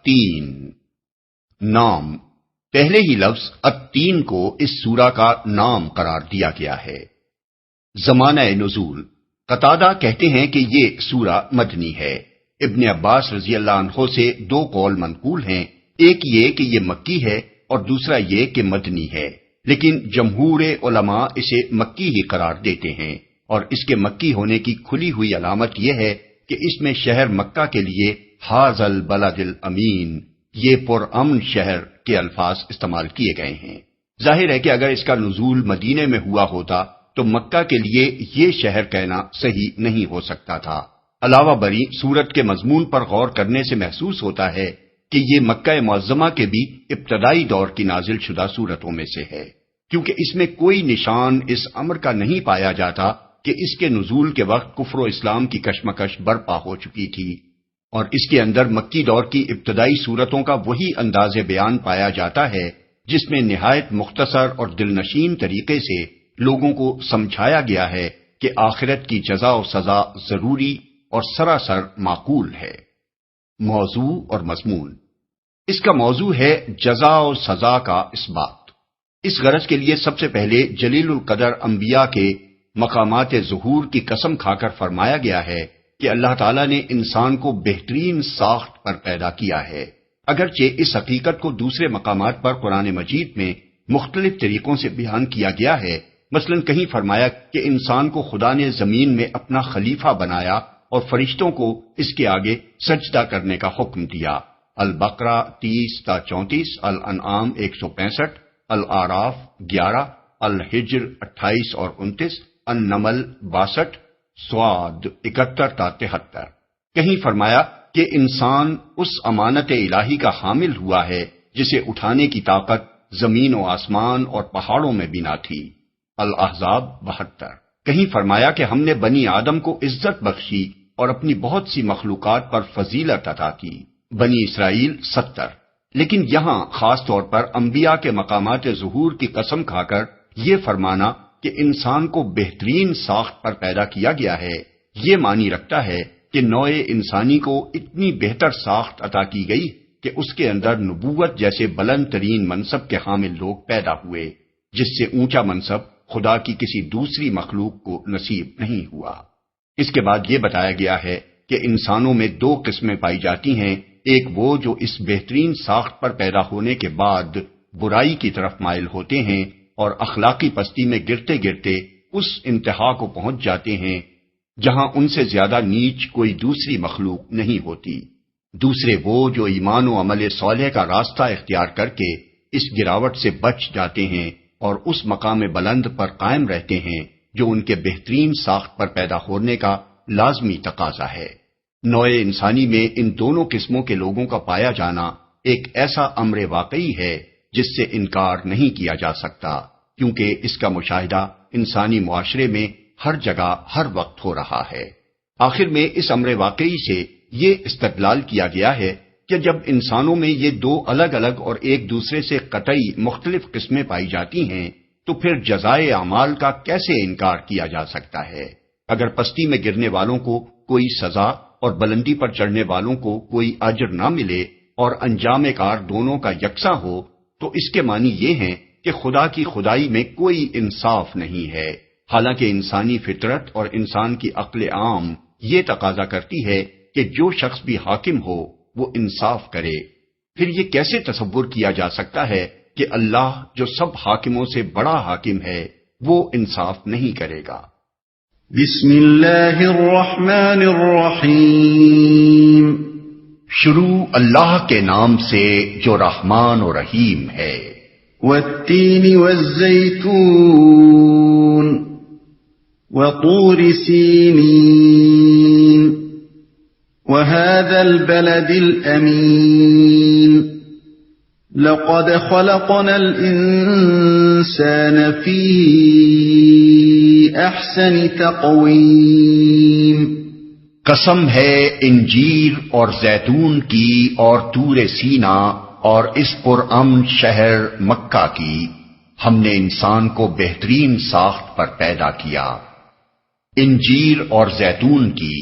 التین، نام، پہلے ہی لفظ التین کو اس سورہ کا نام قرار دیا گیا ہے۔ زمانہ نزول، قتادہ کہتے ہیں کہ یہ سورہ مدنی ہے۔ ابن عباس رضی اللہ عنہ سے دو قول منقول ہیں، ایک یہ کہ یہ مکی ہے اور دوسرا یہ کہ مدنی ہے، لیکن جمہور علماء اسے مکی ہی قرار دیتے ہیں، اور اس کے مکی ہونے کی کھلی ہوئی علامت یہ ہے کہ اس میں شہر مکہ کے لیے ھذا البلد الامین، یہ پرامن شہر کے الفاظ استعمال کیے گئے ہیں۔ ظاہر ہے کہ اگر اس کا نزول مدینے میں ہوا ہوتا تو مکہ کے لیے یہ شہر کہنا صحیح نہیں ہو سکتا تھا۔ علاوہ بری سورت کے مضمون پر غور کرنے سے محسوس ہوتا ہے کہ یہ مکہ معظمہ کے بھی ابتدائی دور کی نازل شدہ سورتوں میں سے ہے، کیونکہ اس میں کوئی نشان اس امر کا نہیں پایا جاتا کہ اس کے نزول کے وقت کفر و اسلام کی کشمکش برپا ہو چکی تھی، اور اس کے اندر مکی دور کی ابتدائی سورتوں کا وہی انداز بیان پایا جاتا ہے جس میں نہایت مختصر اور دلنشین طریقے سے لوگوں کو سمجھایا گیا ہے کہ آخرت کی جزا و سزا ضروری اور سراسر معقول ہے۔ موضوع اور مضمون، اس کا موضوع ہے جزا و سزا کا اثبات۔ اس غرض کے لیے سب سے پہلے جلیل القدر انبیاء کے مقامات ظہور کی قسم کھا کر فرمایا گیا ہے کہ اللہ تعالیٰ نے انسان کو بہترین ساخت پر پیدا کیا ہے، اگرچہ اس حقیقت کو دوسرے مقامات پر قرآن مجید میں مختلف طریقوں سے بیان کیا گیا ہے۔ مثلا کہیں فرمایا کہ انسان کو خدا نے زمین میں اپنا خلیفہ بنایا اور فرشتوں کو اس کے آگے سجدہ کرنے کا حکم دیا۔ البقرہ 30-34، الانعام 165، الاعراف 11، الحجر 28 اور 29، النمل 62، سواد 71-73۔ کہیں فرمایا کہ انسان اس امانت الہی کا حامل ہوا ہے جسے اٹھانے کی طاقت زمین و آسمان اور پہاڑوں میں بھی نہ تھی۔ الاحزاب 72۔ کہیں فرمایا کہ ہم نے بنی آدم کو عزت بخشی اور اپنی بہت سی مخلوقات پر فضیلت عطا کی۔ بنی اسرائیل 70۔ لیکن یہاں خاص طور پر انبیاء کے مقامات ظہور کی قسم کھا کر یہ فرمانا کہ انسان کو بہترین ساخت پر پیدا کیا گیا ہے، یہ معنی رکھتا ہے کہ نوع انسانی کو اتنی بہتر ساخت عطا کی گئی کہ اس کے اندر نبوت جیسے بلند ترین منصب کے حامل لوگ پیدا ہوئے، جس سے اونچا منصب خدا کی کسی دوسری مخلوق کو نصیب نہیں ہوا۔ اس کے بعد یہ بتایا گیا ہے کہ انسانوں میں دو قسمیں پائی جاتی ہیں، ایک وہ جو اس بہترین ساخت پر پیدا ہونے کے بعد برائی کی طرف مائل ہوتے ہیں اور اخلاقی پستی میں گرتے گرتے اس انتہا کو پہنچ جاتے ہیں جہاں ان سے زیادہ نیچ کوئی دوسری مخلوق نہیں ہوتی۔ دوسرے وہ جو ایمان و عمل صالح کا راستہ اختیار کر کے اس گراوٹ سے بچ جاتے ہیں اور اس مقام بلند پر قائم رہتے ہیں جو ان کے بہترین ساخت پر پیدا ہونے کا لازمی تقاضا ہے۔ نوع انسانی میں ان دونوں قسموں کے لوگوں کا پایا جانا ایک ایسا امر واقعی ہے جس سے انکار نہیں کیا جا سکتا، کیونکہ اس کا مشاہدہ انسانی معاشرے میں ہر جگہ ہر وقت ہو رہا ہے۔ آخر میں اس امر واقعی سے یہ استدلال کیا گیا ہے کہ جب انسانوں میں یہ دو الگ الگ اور ایک دوسرے سے قطعی مختلف قسمیں پائی جاتی ہیں تو پھر جزائے اعمال کا کیسے انکار کیا جا سکتا ہے؟ اگر پستی میں گرنے والوں کو کوئی سزا اور بلندی پر چڑھنے والوں کو کوئی اجر نہ ملے اور انجام کار دونوں کا یکساں ہو تو اس کے معنی یہ ہیں کہ خدا کی خدائی میں کوئی انصاف نہیں ہے، حالانکہ انسانی فطرت اور انسان کی عقل عام یہ تقاضا کرتی ہے کہ جو شخص بھی حاکم ہو وہ انصاف کرے۔ پھر یہ کیسے تصور کیا جا سکتا ہے کہ اللہ جو سب حاکموں سے بڑا حاکم ہے وہ انصاف نہیں کرے گا؟ بسم اللہ الرحمن الرحیم، شروع اللہ کے نام سے جو رحمان و رحیم ہے۔ والتین والزیتون وطور سینین وهذا البلد الأمين لقد خلقنا الإنسان في أحسن تقويم۔ قسم ہے انجیر اور زیتون کی اور طور سینا اور اس پرامن شہر مکہ کی، ہم نے انسان کو بہترین ساخت پر پیدا کیا۔ انجیر اور زیتون کی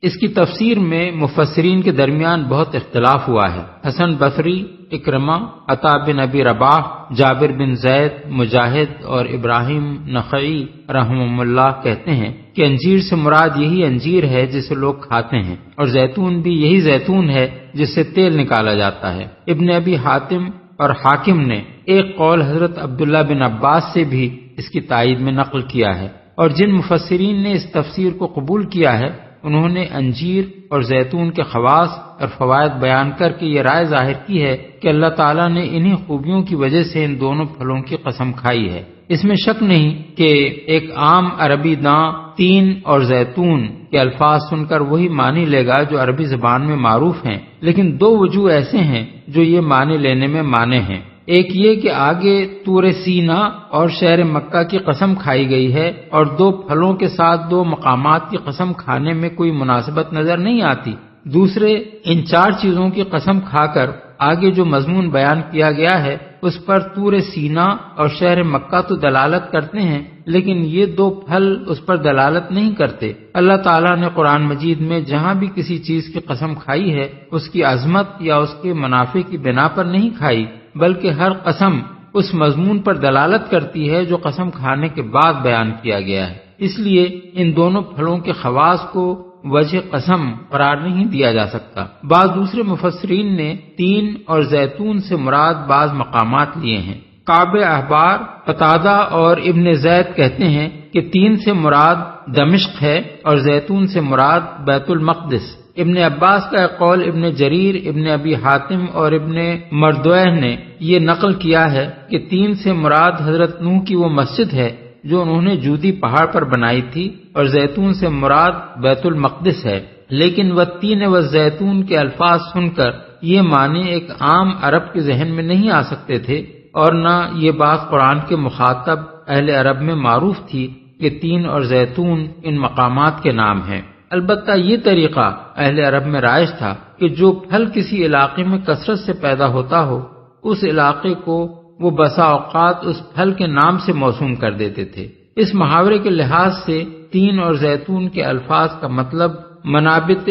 اس کی تفسیر میں مفسرین کے درمیان بہت اختلاف ہوا ہے۔ حسن بصری، اکرمہ، عطا بن ابی رباح، جابر بن زید، مجاہد اور ابراہیم نخعی رحمہم اللہ کہتے ہیں کہ انجیر سے مراد یہی انجیر ہے جسے لوگ کھاتے ہیں، اور زیتون بھی یہی زیتون ہے جس سے تیل نکالا جاتا ہے۔ ابن ابی حاتم اور حاکم نے ایک قول حضرت عبداللہ بن عباس سے بھی اس کی تائید میں نقل کیا ہے، اور جن مفسرین نے اس تفسیر کو قبول کیا ہے انہوں نے انجیر اور زیتون کے خواص اور فوائد بیان کر کے یہ رائے ظاہر کی ہے کہ اللہ تعالیٰ نے انہی خوبیوں کی وجہ سے ان دونوں پھلوں کی قسم کھائی ہے۔ اس میں شک نہیں کہ ایک عام عربی داں تین اور زیتون کے الفاظ سن کر وہی معنی لے گا جو عربی زبان میں معروف ہیں، لیکن دو وجوہ ایسے ہیں جو یہ معنی لینے میں مانے ہیں۔ ایک یہ کہ آگے طور سینا اور شہر مکہ کی قسم کھائی گئی ہے، اور دو پھلوں کے ساتھ دو مقامات کی قسم کھانے میں کوئی مناسبت نظر نہیں آتی۔ دوسرے، ان چار چیزوں کی قسم کھا کر آگے جو مضمون بیان کیا گیا ہے اس پر طور سینا اور شہر مکہ تو دلالت کرتے ہیں، لیکن یہ دو پھل اس پر دلالت نہیں کرتے۔ اللہ تعالیٰ نے قرآن مجید میں جہاں بھی کسی چیز کی قسم کھائی ہے اس کی عظمت یا اس کے منافع کی بنا پر نہیں کھائی، بلکہ ہر قسم اس مضمون پر دلالت کرتی ہے جو قسم کھانے کے بعد بیان کیا گیا ہے۔ اس لیے ان دونوں پھلوں کے خواص کو وجہ قسم قرار نہیں دیا جا سکتا۔ بعض دوسرے مفسرین نے تین اور زیتون سے مراد بعض مقامات لیے ہیں۔ کعب احبار، قتادہ اور ابن زید کہتے ہیں کہ تین سے مراد دمشق ہے اور زیتون سے مراد بیت المقدس۔ ابن عباس کا ایک قول ابن جریر، ابن ابی حاتم اور ابن مردویہ نے یہ نقل کیا ہے کہ تین سے مراد حضرت نوح کی وہ مسجد ہے جو انہوں نے جودی پہاڑ پر بنائی تھی، اور زیتون سے مراد بیت المقدس ہے، لیکن والتین والزیتون کے الفاظ سن کر یہ معنی ایک عام عرب کے ذہن میں نہیں آ سکتے تھے، اور نہ یہ بات قرآن کے مخاطب اہل عرب میں معروف تھی کہ تین اور زیتون ان مقامات کے نام ہیں۔ البتہ یہ طریقہ اہل عرب میں رائج تھا کہ جو پھل کسی علاقے میں کثرت سے پیدا ہوتا ہو اس علاقے کو وہ بسا اوقات اس پھل کے نام سے موسوم کر دیتے تھے۔ اس محاورے کے لحاظ سے تین اور زیتون کے الفاظ کا مطلب منابت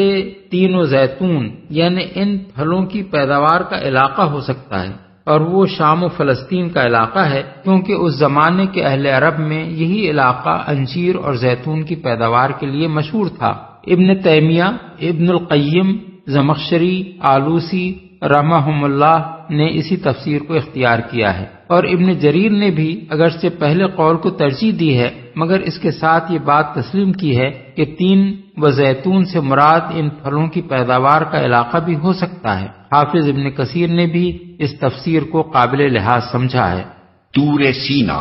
تین و زیتون یعنی ان پھلوں کی پیداوار کا علاقہ ہو سکتا ہے، اور وہ شام و فلسطین کا علاقہ ہے، کیونکہ اس زمانے کے اہل عرب میں یہی علاقہ انجیر اور زیتون کی پیداوار کے لیے مشہور تھا۔ ابن تیمیہ، ابن القیم، زمخشری، آلوسی رحمہم اللہ نے اسی تفسیر کو اختیار کیا ہے، اور ابن جریر نے بھی اگرچہ پہلے قول کو ترجیح دی ہے مگر اس کے ساتھ یہ بات تسلیم کی ہے کہ تین و زیتون سے مراد ان پھلوں کی پیداوار کا علاقہ بھی ہو سکتا ہے۔ حافظ ابن کثیر نے بھی اس تفسیر کو قابل لحاظ سمجھا ہے۔ طور سینا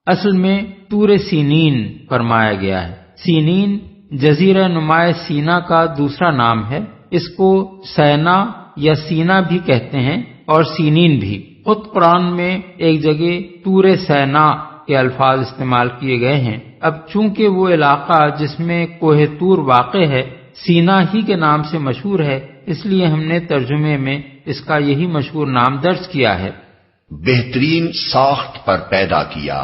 اصل میں طور سینین فرمایا گیا ہے۔ سینین جزیرہ نمائے سینا کا دوسرا نام ہے۔ اس کو سینا یا سینا بھی کہتے ہیں اور سینین بھی۔ خود قرآن میں ایک جگہ طور سینا کے الفاظ استعمال کیے گئے ہیں۔ اب چونکہ وہ علاقہ جس میں کوہ طور واقع ہے سینا ہی کے نام سے مشہور ہے، اس لیے ہم نے ترجمے میں اس کا یہی مشہور نام درج کیا ہے۔ بہترین ساخت پر پیدا کیا،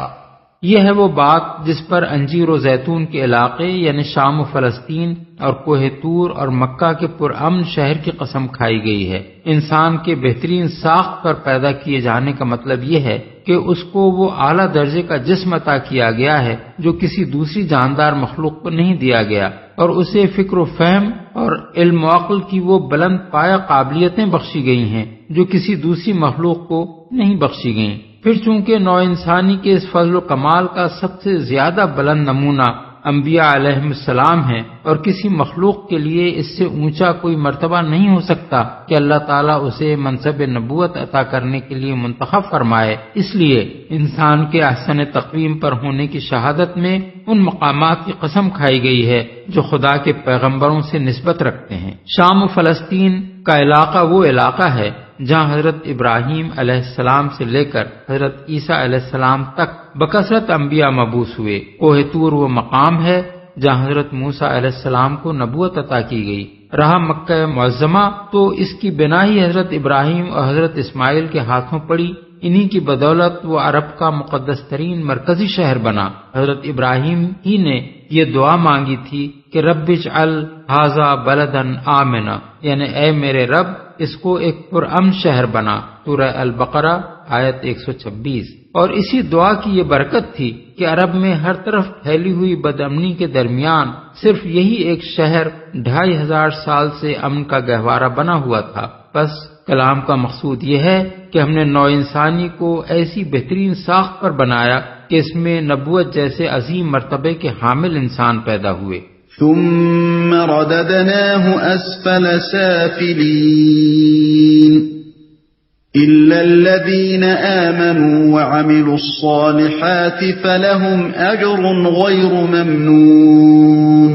یہ ہے وہ بات جس پر انجیر و زیتون کے علاقے یعنی شام و فلسطین اور کوہ طور اور مکہ کے پرامن شہر کی قسم کھائی گئی ہے۔ انسان کے بہترین ساخت پر پیدا کیے جانے کا مطلب یہ ہے کہ اس کو وہ اعلیٰ درجے کا جسم عطا کیا گیا ہے جو کسی دوسری جاندار مخلوق کو نہیں دیا گیا، اور اسے فکر و فہم اور علم و عقل کی وہ بلند پایہ قابلیتیں بخشی گئی ہیں جو کسی دوسری مخلوق کو نہیں بخشی گئیں۔ پھر چونکہ نوع انسانی کے اس فضل و کمال کا سب سے زیادہ بلند نمونہ انبیاء علیہم السلام ہیں، اور کسی مخلوق کے لیے اس سے اونچا کوئی مرتبہ نہیں ہو سکتا کہ اللہ تعالیٰ اسے منصب نبوت عطا کرنے کے لیے منتخب فرمائے، اس لیے انسان کے احسن تقویم پر ہونے کی شہادت میں ان مقامات کی قسم کھائی گئی ہے جو خدا کے پیغمبروں سے نسبت رکھتے ہیں۔ شام و فلسطین کا علاقہ وہ علاقہ ہے جہاں حضرت ابراہیم علیہ السلام سے لے کر حضرت عیسیٰ علیہ السلام تک بکثرت انبیاء مبعوث ہوئے۔ کوہ طور وہ مقام ہے جہاں حضرت موسیٰ علیہ السلام کو نبوت عطا کی گئی۔ رہا مکہ معظمہ تو اس کی بنا ہی حضرت ابراہیم اور حضرت اسماعیل کے ہاتھوں پڑی، انہی کی بدولت وہ عرب کا مقدس ترین مرکزی شہر بنا۔ حضرت ابراہیم ہی نے یہ دعا مانگی تھی کہ کہ رب اجعل ھذا بلدن آمنا، یعنی اے میرے رب اس کو ایک پرامن شہر بنا، سورہ البقرہ آیت 126۔ اور اسی دعا کی یہ برکت تھی کہ عرب میں ہر طرف پھیلی ہوئی بد امنی کے درمیان صرف یہی ایک شہر 2500 سال سے امن کا گہوارہ بنا ہوا تھا۔ بس کلام کا مقصود یہ ہے کہ ہم نے نوع انسانی کو ایسی بہترین ساخت پر بنایا کہ اس میں نبوت جیسے عظیم مرتبے کے حامل انسان پیدا ہوئے۔ ثم رددناه أسفل سافلين إلا الذين آمنوا وعملوا الصالحات فلهم أجر غير ممنون۔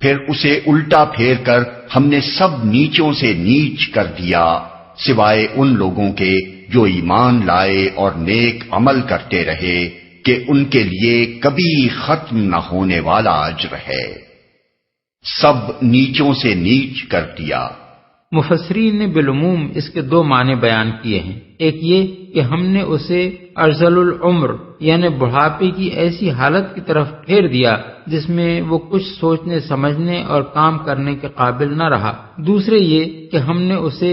پھر اسے الٹا پھیر کر ہم نے سب نیچوں سے نیچ کر دیا سوائے ان لوگوں کے جو ایمان لائے اور نیک عمل کرتے رہے کہ ان کے لیے کبھی ختم نہ ہونے والا اجر ہے۔ سب نیچوں سے نیچ کر دیا۔ مفسرین نے بالعموم اس کے دو معنی بیان کیے ہیں، ایک یہ کہ ہم نے اسے ارذل العمر یعنی بڑھاپے کی ایسی حالت کی طرف پھیر دیا جس میں وہ کچھ سوچنے سمجھنے اور کام کرنے کے قابل نہ رہا، دوسرے یہ کہ ہم نے اسے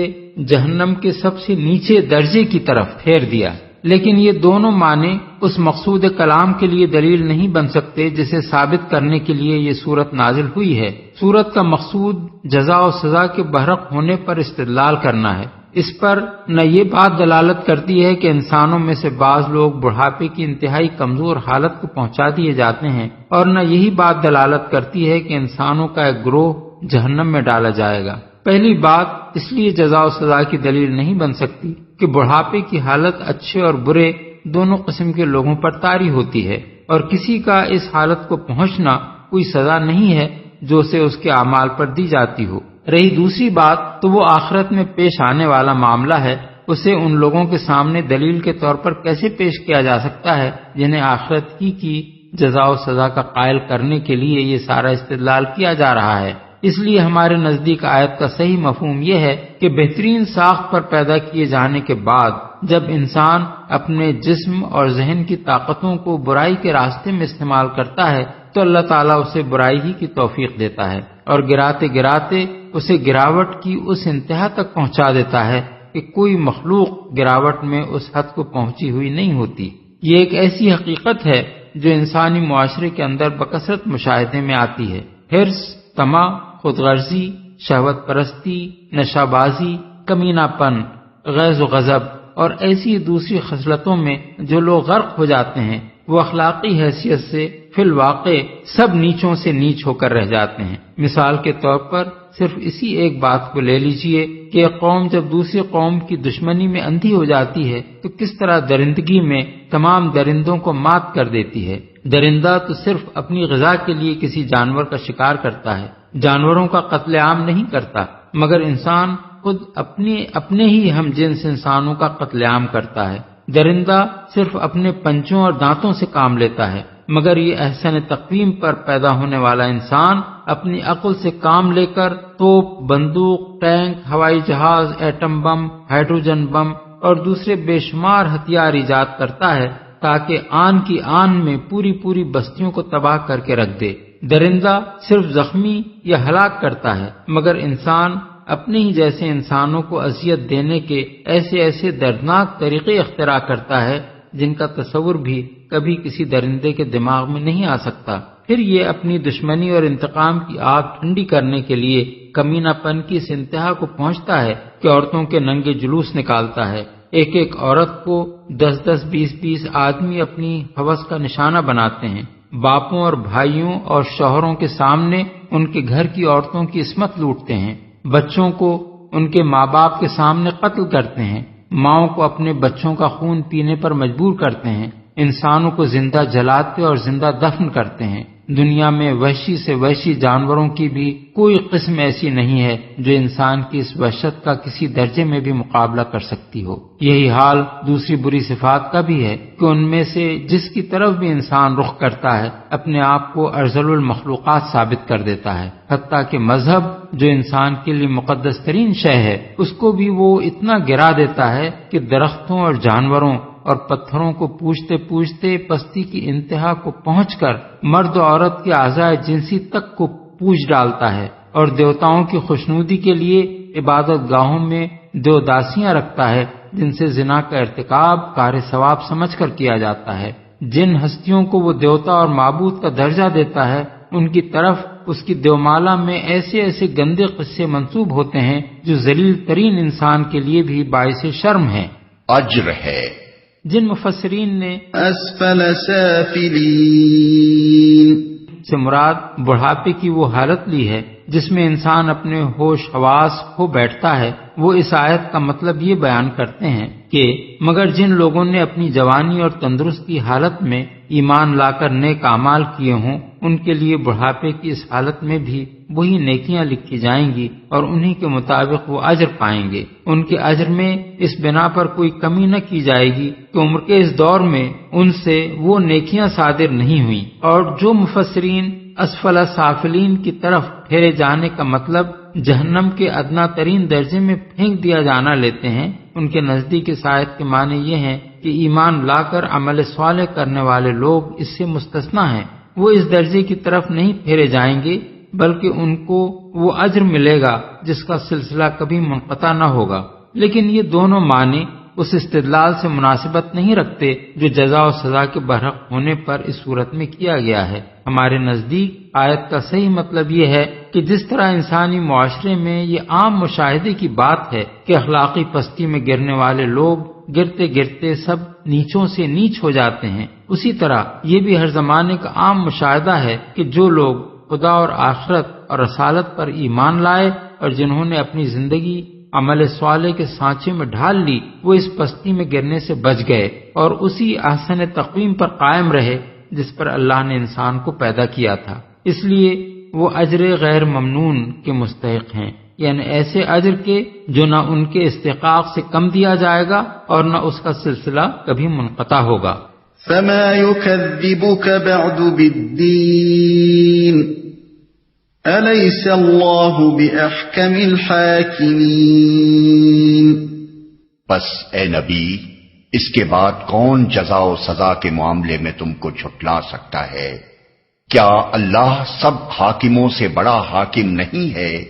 جہنم کے سب سے نیچے درجے کی طرف پھیر دیا۔ لیکن یہ دونوں معنی اس مقصود کلام کے لیے دلیل نہیں بن سکتے جسے ثابت کرنے کے لیے یہ سورت نازل ہوئی ہے۔ سورت کا مقصود جزا و سزا کے برحق ہونے پر استدلال کرنا ہے۔ اس پر نہ یہ بات دلالت کرتی ہے کہ انسانوں میں سے بعض لوگ بڑھاپے کی انتہائی کمزور حالت کو پہنچا دیے جاتے ہیں، اور نہ یہی بات دلالت کرتی ہے کہ انسانوں کا ایک گروہ جہنم میں ڈالا جائے گا۔ پہلی بات اس لیے جزا و سزا کی دلیل نہیں بن سکتی کہ بڑھاپے کی حالت اچھے اور برے دونوں قسم کے لوگوں پر طاری ہوتی ہے، اور کسی کا اس حالت کو پہنچنا کوئی سزا نہیں ہے جو اسے اس کے اعمال پر دی جاتی ہو۔ رہی دوسری بات تو وہ آخرت میں پیش آنے والا معاملہ ہے، اسے ان لوگوں کے سامنے دلیل کے طور پر کیسے پیش کیا جا سکتا ہے جنہیں آخرت کی جزا و سزا کا قائل کرنے کے لیے یہ سارا استدلال کیا جا رہا ہے۔ اس لیے ہمارے نزدیک آیت کا صحیح مفہوم یہ ہے کہ بہترین ساخت پر پیدا کیے جانے کے بعد جب انسان اپنے جسم اور ذہن کی طاقتوں کو برائی کے راستے میں استعمال کرتا ہے تو اللہ تعالیٰ اسے برائی ہی کی توفیق دیتا ہے، اور گراتے گراتے اسے گراوٹ کی اس انتہا تک پہنچا دیتا ہے کہ کوئی مخلوق گراوٹ میں اس حد کو پہنچی ہوئی نہیں ہوتی۔ یہ ایک ایسی حقیقت ہے جو انسانی معاشرے کے اندر بکثرت مشاہدے میں آتی ہے۔ حرص، طمع، خود غرضی، شہوت پرستی، نشہ بازی، کمینہ پن، غیظ و غضب اور ایسی دوسری خصلتوں میں جو لوگ غرق ہو جاتے ہیں وہ اخلاقی حیثیت سے فی الواقع سب نیچوں سے نیچ ہو کر رہ جاتے ہیں۔ مثال کے طور پر صرف اسی ایک بات کو لے لیجئے کہ ایک قوم جب دوسری قوم کی دشمنی میں اندھی ہو جاتی ہے تو کس طرح درندگی میں تمام درندوں کو مات کر دیتی ہے۔ درندہ تو صرف اپنی غذا کے لیے کسی جانور کا شکار کرتا ہے، جانوروں کا قتل عام نہیں کرتا، مگر انسان خود اپنے ہی ہم جنس انسانوں کا قتل عام کرتا ہے۔ درندہ صرف اپنے پنجوں اور دانتوں سے کام لیتا ہے، مگر یہ احسن تقویم پر پیدا ہونے والا انسان اپنی عقل سے کام لے کر توپ، بندوق، ٹینک، ہوائی جہاز، ایٹم بم، ہائیڈروجن بم اور دوسرے بے شمار ہتھیار ایجاد کرتا ہے تاکہ آن کی آن میں پوری بستیوں کو تباہ کر کے رکھ دے۔ درندہ صرف زخمی یا ہلاک کرتا ہے، مگر انسان اپنے ہی جیسے انسانوں کو اذیت دینے کے ایسے دردناک طریقے اختراع کرتا ہے جن کا تصور بھی کبھی کسی درندے کے دماغ میں نہیں آ سکتا۔ پھر یہ اپنی دشمنی اور انتقام کی آگ ٹھنڈی کرنے کے لیے کمینہ پن کی اس انتہا کو پہنچتا ہے کہ عورتوں کے ننگے جلوس نکالتا ہے۔ ایک عورت کو 10 20 آدمی اپنی ہوس کا نشانہ بناتے ہیں، باپوں اور بھائیوں اور شوہروں کے سامنے ان کے گھر کی عورتوں کی عصمت لوٹتے ہیں، بچوں کو ان کے ماں باپ کے سامنے قتل کرتے ہیں، ماؤں کو اپنے بچوں کا خون پینے پر مجبور کرتے ہیں، انسانوں کو زندہ جلاتے اور زندہ دفن کرتے ہیں۔ دنیا میں وحشی سے وحشی جانوروں کی بھی کوئی قسم ایسی نہیں ہے جو انسان کی اس وحشت کا کسی درجے میں بھی مقابلہ کر سکتی ہو۔ یہی حال دوسری بری صفات کا بھی ہے کہ ان میں سے جس کی طرف بھی انسان رخ کرتا ہے اپنے آپ کو ارذل المخلوقات ثابت کر دیتا ہے، حتیٰ کہ مذہب جو انسان کے لیے مقدس ترین شے ہے اس کو بھی وہ اتنا گرا دیتا ہے کہ درختوں اور جانوروں اور پتھروں کو پوجتے پوجتے پستی کی انتہا کو پہنچ کر مرد و عورت کے اعضاء جنسی تک کو پوچھ ڈالتا ہے اور دیوتاؤں کی خوشنودی کے لیے عبادت گاہوں میں دیوداسیاں رکھتا ہے جن سے زنا کا ارتکاب کار ثواب سمجھ کر کیا جاتا ہے۔ جن ہستیوں کو وہ دیوتا اور معبود کا درجہ دیتا ہے ان کی طرف اس کی دیومالا میں ایسے ایسے گندے قصے منسوب ہوتے ہیں جو ذلیل ترین انسان کے لیے بھی باعث شرم ہیں۔ اجر ہے۔ جن مفسرین نے اسفل سافلین سے مراد بڑھاپے کی وہ حالت لی ہے جس میں انسان اپنے ہوش حواس کھو بیٹھتا ہے، وہ اس آیت کا مطلب یہ بیان کرتے ہیں کہ مگر جن لوگوں نے اپنی جوانی اور تندرستی حالت میں ایمان لا کر نیک اعمال کیے ہوں ان کے لیے بڑھاپے کی اس حالت میں بھی وہی نیکیاں لکھی جائیں گی اور انہی کے مطابق وہ اجر پائیں گے۔ ان کے اجر میں اس بنا پر کوئی کمی نہ کی جائے گی کہ عمر کے اس دور میں ان سے وہ نیکیاں صادر نہیں ہوئیں۔ اور جو مفسرین اسفل سافلین کی طرف پھیرے جانے کا مطلب جہنم کے ادنا ترین درجے میں پھینک دیا جانا لیتے ہیں، ان کے نزدیک اس آیت کے معنی یہ ہیں کہ ایمان لا کر عمل صالح کرنے والے لوگ اس سے مستثنا ہیں، وہ اس درجے کی طرف نہیں پھیرے جائیں گے بلکہ ان کو وہ اجر ملے گا جس کا سلسلہ کبھی منقطع نہ ہوگا۔ لیکن یہ دونوں معنی اس استدلال سے مناسبت نہیں رکھتے جو جزا و سزا کے برحق ہونے پر اس صورت میں کیا گیا ہے۔ ہمارے نزدیک آیت کا صحیح مطلب یہ ہے کہ جس طرح انسانی معاشرے میں یہ عام مشاہدے کی بات ہے کہ اخلاقی پستی میں گرنے والے لوگ گرتے گرتے سب نیچوں سے نیچ ہو جاتے ہیں، اسی طرح یہ بھی ہر زمانے کا عام مشاہدہ ہے کہ جو لوگ خدا اور آخرت اور رسالت پر ایمان لائے اور جنہوں نے اپنی زندگی عمل صالح کے سانچے میں ڈھال لی وہ اس پستی میں گرنے سے بچ گئے اور اسی احسن تقویم پر قائم رہے جس پر اللہ نے انسان کو پیدا کیا تھا، اس لیے وہ اجر غیر ممنون کے مستحق ہیں، یعنی ایسے اجر کے جو نہ ان کے استحقاق سے کم دیا جائے گا اور نہ اس کا سلسلہ کبھی منقطع ہوگا۔ فما يكذبك بعد بالدين أليس الله بأحكم الحاكمين۔ بس اے نبی، اس کے بعد کون جزا و سزا کے معاملے میں تم کو جھٹلا سکتا ہے؟ کیا اللہ سب حاکموں سے بڑا حاکم نہیں ہے؟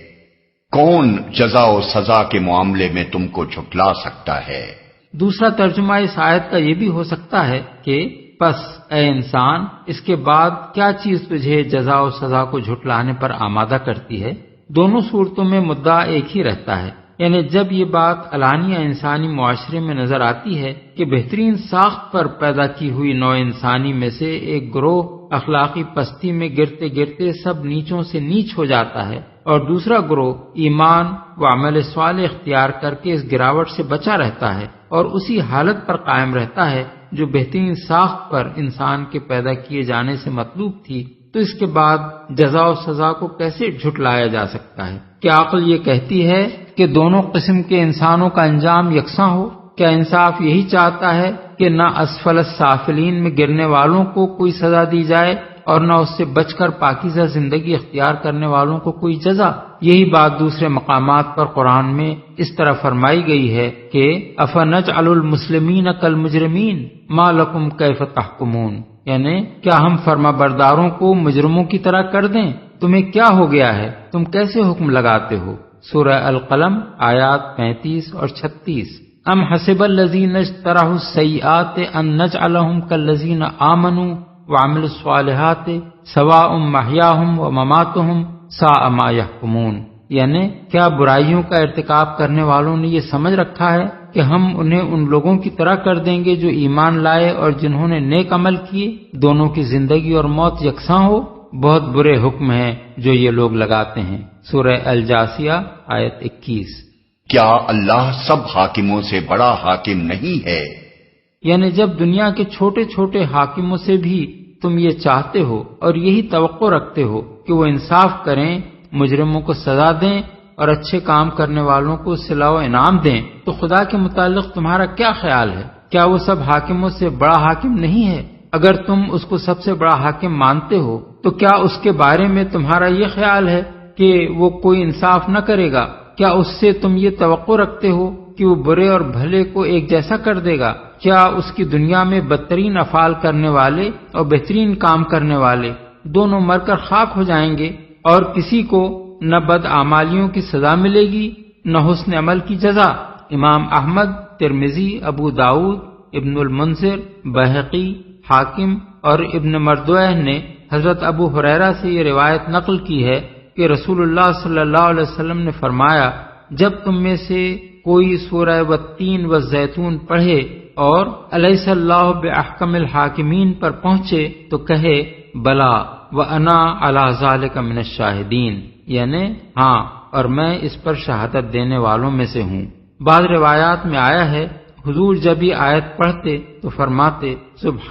کون جزا و سزا کے معاملے میں تم کو جھٹلا سکتا ہے؟ دوسرا ترجمہ اس آیت کا یہ بھی ہو سکتا ہے کہ پس اے انسان، اس کے بعد کیا چیز تجھے جزا و سزا کو جھٹلانے پر آمادہ کرتی ہے؟ دونوں صورتوں میں مدعا ایک ہی رہتا ہے، یعنی جب یہ بات علانیہ انسانی معاشرے میں نظر آتی ہے کہ بہترین ساخت پر پیدا کی ہوئی نوع انسانی میں سے ایک گروہ اخلاقی پستی میں گرتے گرتے سب نیچوں سے نیچ ہو جاتا ہے اور دوسرا گروہ ایمان و عمل صالح اختیار کر کے اس گراوٹ سے بچا رہتا ہے اور اسی حالت پر قائم رہتا ہے جو بہترین ساخت پر انسان کے پیدا کیے جانے سے مطلوب تھی، تو اس کے بعد جزا و سزا کو کیسے جھٹلایا جا سکتا ہے؟ کیا عقل یہ کہتی ہے کہ دونوں قسم کے انسانوں کا انجام یکساں ہو؟ کیا انصاف یہی چاہتا ہے کہ نہ اسفل السافلین میں گرنے والوں کو کوئی سزا دی جائے اور نہ اس سے بچ کر پاکیزہ زندگی اختیار کرنے والوں کو کوئی جزا؟ یہی بات دوسرے مقامات پر قرآن میں اس طرح فرمائی گئی ہے کہ افنجعل المسلمین کالمجرمین ما لکم کیف تحکمون، یعنی کیا ہم فرما برداروں کو مجرموں کی طرح کر دیں؟ تمہیں کیا ہو گیا ہے؟ تم کیسے حکم لگاتے ہو؟ سورہ القلم آیات 35 اور 36۔ ام حسب الذین اجترحوا السیئات ان نجعلہم کالذین آمنوا وعملوا الصالحات سواء محیاہم ومماتہم ساء ما یحکمون، یعنی کیا برائیوں کا ارتکاب کرنے والوں نے یہ سمجھ رکھا ہے کہ ہم انہیں ان لوگوں کی طرح کر دیں گے جو ایمان لائے اور جنہوں نے نیک عمل کیے، دونوں کی زندگی اور موت یکساں ہو؟ بہت برے حکم ہیں جو یہ لوگ لگاتے ہیں۔ سورہ الجاثیہ آیت 21۔ کیا اللہ سب حاکموں سے بڑا حاکم نہیں ہے؟ یعنی جب دنیا کے چھوٹے چھوٹے حاکموں سے بھی تم یہ چاہتے ہو اور یہی توقع رکھتے ہو کہ وہ انصاف کریں، مجرموں کو سزا دیں اور اچھے کام کرنے والوں کو صلہ و انعام دیں، تو خدا کے متعلق تمہارا کیا خیال ہے؟ کیا وہ سب حاکموں سے بڑا حاکم نہیں ہے؟ اگر تم اس کو سب سے بڑا حاکم مانتے ہو تو کیا اس کے بارے میں تمہارا یہ خیال ہے کہ وہ کوئی انصاف نہ کرے گا؟ کیا اس سے تم یہ توقع رکھتے ہو کہ وہ برے اور بھلے کو ایک جیسا کر دے گا؟ کیا اس کی دنیا میں بدترین افعال کرنے والے اور بہترین کام کرنے والے دونوں مر کر خاک ہو جائیں گے؟ اور کسی کو نہ بدعمالیوں کی سزا ملے گی نہ حسن عمل کی جزا۔ امام احمد، ترمذی، ابو داؤد، ابن المنذر، بہقی، حاکم اور ابن مردوہ نے حضرت ابو ہریرہ سے یہ روایت نقل کی ہے کہ رسول اللہ صلی اللہ علیہ وسلم نے فرمایا، جب تم میں سے کوئی سورہ والتین والزیتون پڑھے اور الیس اللہ باحکم الحاکمین پر پہنچے تو کہے بلا وانا علی ذلک من الشاہدین، یعنی ہاں اور میں اس پر شہادت دینے والوں میں سے ہوں۔ بعض روایات میں آیا ہے حضور جب یہ آیت پڑھتے تو فرماتے سبحان